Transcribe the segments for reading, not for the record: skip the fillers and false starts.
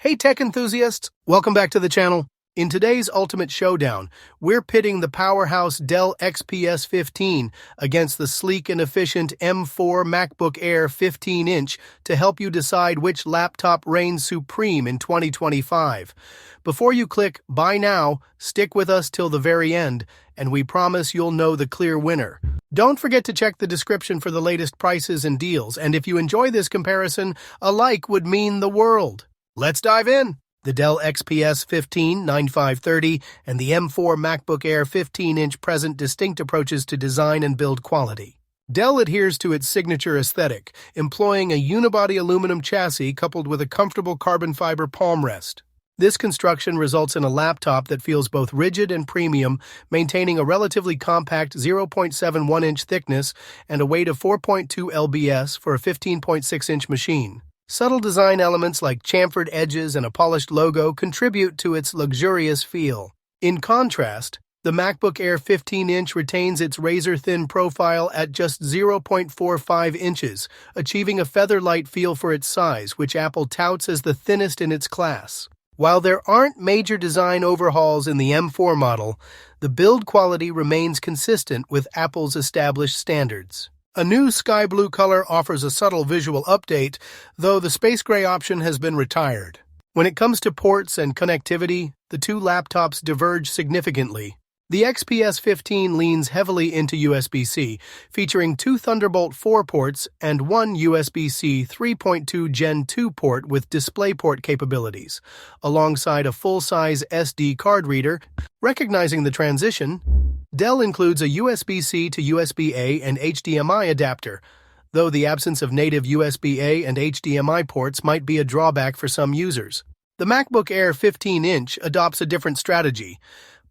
Hey tech enthusiasts, welcome back to the channel. In today's Ultimate Showdown, we're pitting the powerhouse Dell XPS 15 against the sleek and efficient M4 MacBook Air 15-inch to help you decide which laptop reigns supreme in 2025. Before you click Buy Now, stick with us till the very end, and we promise you'll know the clear winner. Don't forget to check the description for the latest prices and deals, and if you enjoy this comparison, a like would mean the world. Let's dive in! The Dell XPS 15 9530 and the M4 MacBook Air 15-inch present distinct approaches to design and build quality. Dell adheres to its signature aesthetic, employing a unibody aluminum chassis coupled with a comfortable carbon fiber palm rest. This construction results in a laptop that feels both rigid and premium, maintaining a relatively compact 0.71-inch thickness and a weight of 4.2 lbs for a 15.6-inch machine. Subtle design elements like chamfered edges and a polished logo contribute to its luxurious feel. In contrast, the MacBook Air 15-inch retains its razor-thin profile at just 0.45 inches, achieving a feather-light feel for its size, which Apple touts as the thinnest in its class. While there aren't major design overhauls in the M4 model, the build quality remains consistent with Apple's established standards. A new sky blue color offers a subtle visual update, though the space gray option has been retired. When it comes to ports and connectivity, the two laptops diverge significantly. The XPS 15 leans heavily into USB-C, featuring two Thunderbolt 4 ports and one USB-C 3.2 Gen 2 port with DisplayPort capabilities, alongside a full-size SD card reader. Recognizing the transition, Dell includes a USB-C to USB-A and HDMI adapter, though the absence of native USB-A and HDMI ports might be a drawback for some users. The MacBook Air 15-inch adopts a different strategy,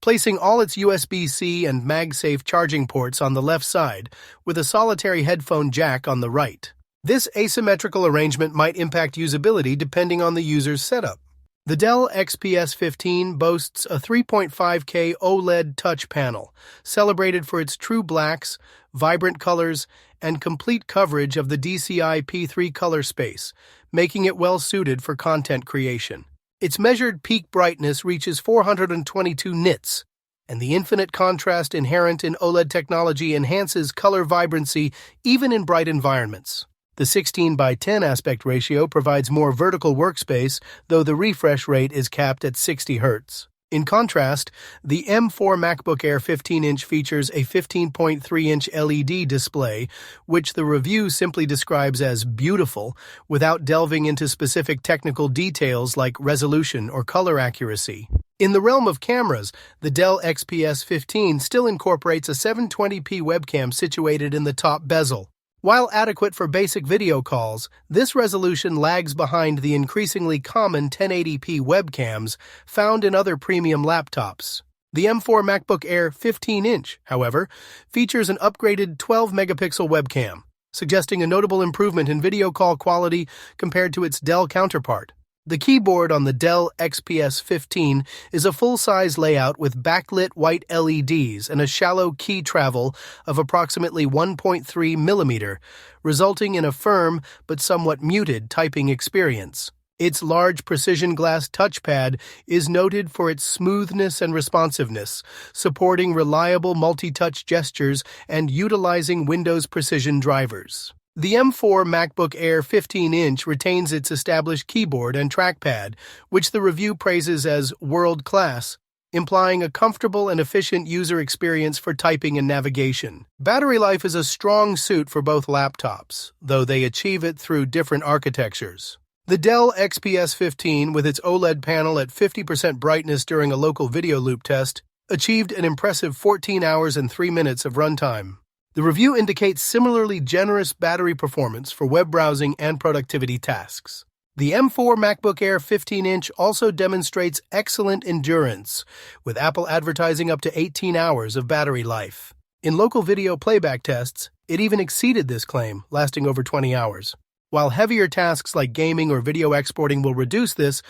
placing all its USB-C and MagSafe charging ports on the left side, with a solitary headphone jack on the right. This asymmetrical arrangement might impact usability depending on the user's setup. The Dell XPS 15 boasts a 3.5K OLED touch panel, celebrated for its true blacks, vibrant colors, and complete coverage of the DCI P3 color space, making it well-suited for content creation. Its measured peak brightness reaches 422 nits, and the infinite contrast inherent in OLED technology enhances color vibrancy even in bright environments. The 16:10 aspect ratio provides more vertical workspace, though the refresh rate is capped at 60 Hz. In contrast, the M4 MacBook Air 15-inch features a 15.3-inch LED display, which the review simply describes as beautiful, without delving into specific technical details like resolution or color accuracy. In the realm of cameras, the Dell XPS 15 still incorporates a 720p webcam situated in the top bezel. While adequate for basic video calls, this resolution lags behind the increasingly common 1080p webcams found in other premium laptops. The M4 MacBook Air 15-inch, however, features an upgraded 12-megapixel webcam, suggesting a notable improvement in video call quality compared to its Dell counterpart. The keyboard on the Dell XPS 15 is a full-size layout with backlit white LEDs and a shallow key travel of approximately 1.3 mm, resulting in a firm but somewhat muted typing experience. Its large precision glass touchpad is noted for its smoothness and responsiveness, supporting reliable multi-touch gestures and utilizing Windows Precision drivers. The M4 MacBook Air 15-inch retains its established keyboard and trackpad, which the review praises as world-class, implying a comfortable and efficient user experience for typing and navigation. Battery life is a strong suit for both laptops, though they achieve it through different architectures. The Dell XPS 15, with its OLED panel at 50% brightness during a local video loop test, achieved an impressive 14 hours and 3 minutes of runtime. The review indicates similarly generous battery performance for web browsing and productivity tasks. The M4 MacBook Air 15-inch also demonstrates excellent endurance, with Apple advertising up to 18 hours of battery life. In local video playback tests, it even exceeded this claim, lasting over 20 hours. While heavier tasks like gaming or video exporting will reduce this,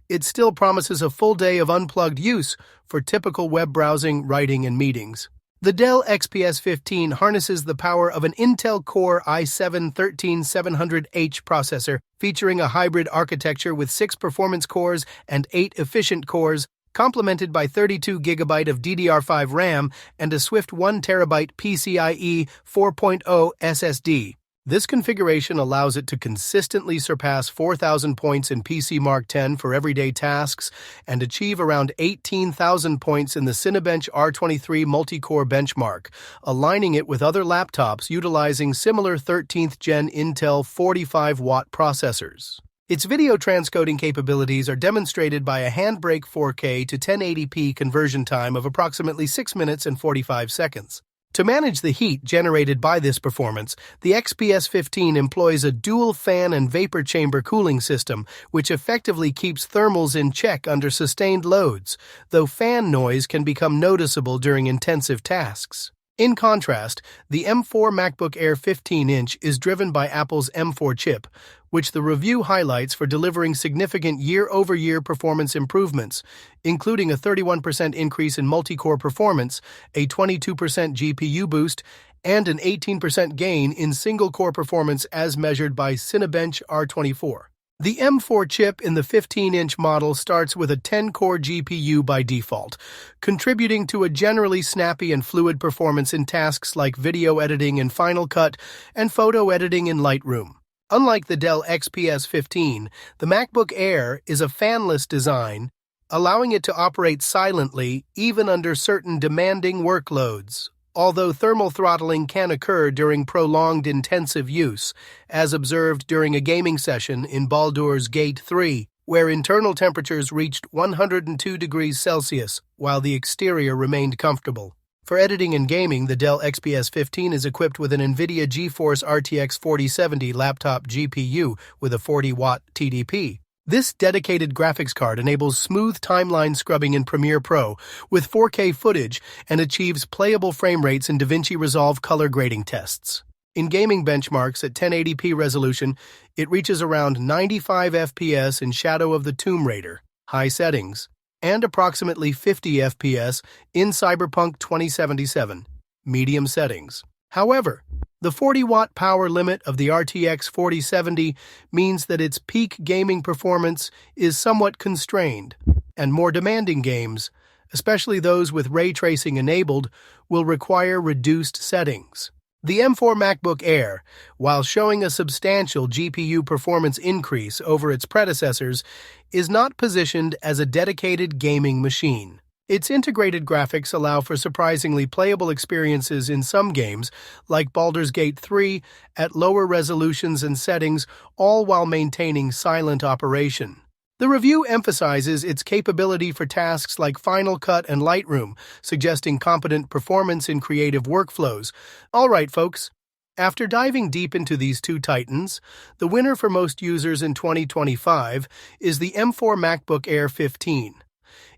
it still promises a full day of unplugged use for typical web browsing, writing, and meetings. The Dell XPS 15 harnesses the power of an Intel Core i7-13700H processor, featuring a hybrid architecture with 6 performance cores and 8 efficient cores, complemented by 32GB of DDR5 RAM and a swift 1TB PCIe 4.0 SSD. This configuration allows it to consistently surpass 4,000 points in PC Mark X for everyday tasks and achieve around 18,000 points in the Cinebench R23 multi-core benchmark, aligning it with other laptops utilizing similar 13th Gen Intel 45-watt processors. Its video transcoding capabilities are demonstrated by a handbrake 4K to 1080p conversion time of approximately 6 minutes and 45 seconds. To manage the heat generated by this performance, the XPS 15 employs a dual fan and vapor chamber cooling system, which effectively keeps thermals in check under sustained loads, though fan noise can become noticeable during intensive tasks. In contrast, the M4 MacBook Air 15-inch is driven by Apple's M4 chip, which the review highlights for delivering significant year-over-year performance improvements, including a 31% increase in multi-core performance, a 22% GPU boost, and an 18% gain in single-core performance as measured by Cinebench R24. The M4 chip in the 15-inch model starts with a 10-core GPU by default, contributing to a generally snappy and fluid performance in tasks like video editing in Final Cut and photo editing in Lightroom. Unlike the Dell XPS 15, the MacBook Air is a fanless design, allowing it to operate silently even under certain demanding workloads. Although thermal throttling can occur during prolonged intensive use, as observed during a gaming session in Baldur's Gate 3, where internal temperatures reached 102 degrees Celsius while the exterior remained comfortable. For editing and gaming, the Dell XPS 15 is equipped with an NVIDIA GeForce RTX 4070 laptop GPU with a 40-watt TDP. This dedicated graphics card enables smooth timeline scrubbing in Premiere Pro with 4K footage and achieves playable frame rates in DaVinci Resolve color grading tests. In gaming benchmarks at 1080p resolution, it reaches around 95 FPS in Shadow of the Tomb Raider, high settings, and approximately 50 FPS in Cyberpunk 2077, medium settings. However, the 40-watt power limit of the RTX 4070 means that its peak gaming performance is somewhat constrained, and more demanding games, especially those with ray tracing enabled, will require reduced settings. The M4 MacBook Air, while showing a substantial GPU performance increase over its predecessors, is not positioned as a dedicated gaming machine. Its integrated graphics allow for surprisingly playable experiences in some games, like Baldur's Gate 3, at lower resolutions and settings, all while maintaining silent operation. The review emphasizes its capability for tasks like Final Cut and Lightroom, suggesting competent performance in creative workflows. All right, folks. After diving deep into these two titans, the winner for most users in 2025 is the M4 MacBook Air 15.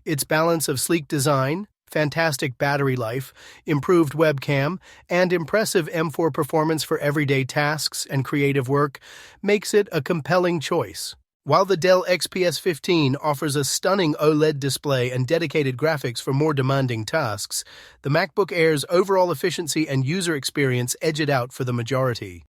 Its balance of sleek design, fantastic battery life, improved webcam, and impressive M4 performance for everyday tasks and creative work makes it a compelling choice. While the Dell XPS 15 offers a stunning OLED display and dedicated graphics for more demanding tasks, the MacBook Air's overall efficiency and user experience edge it out for the majority.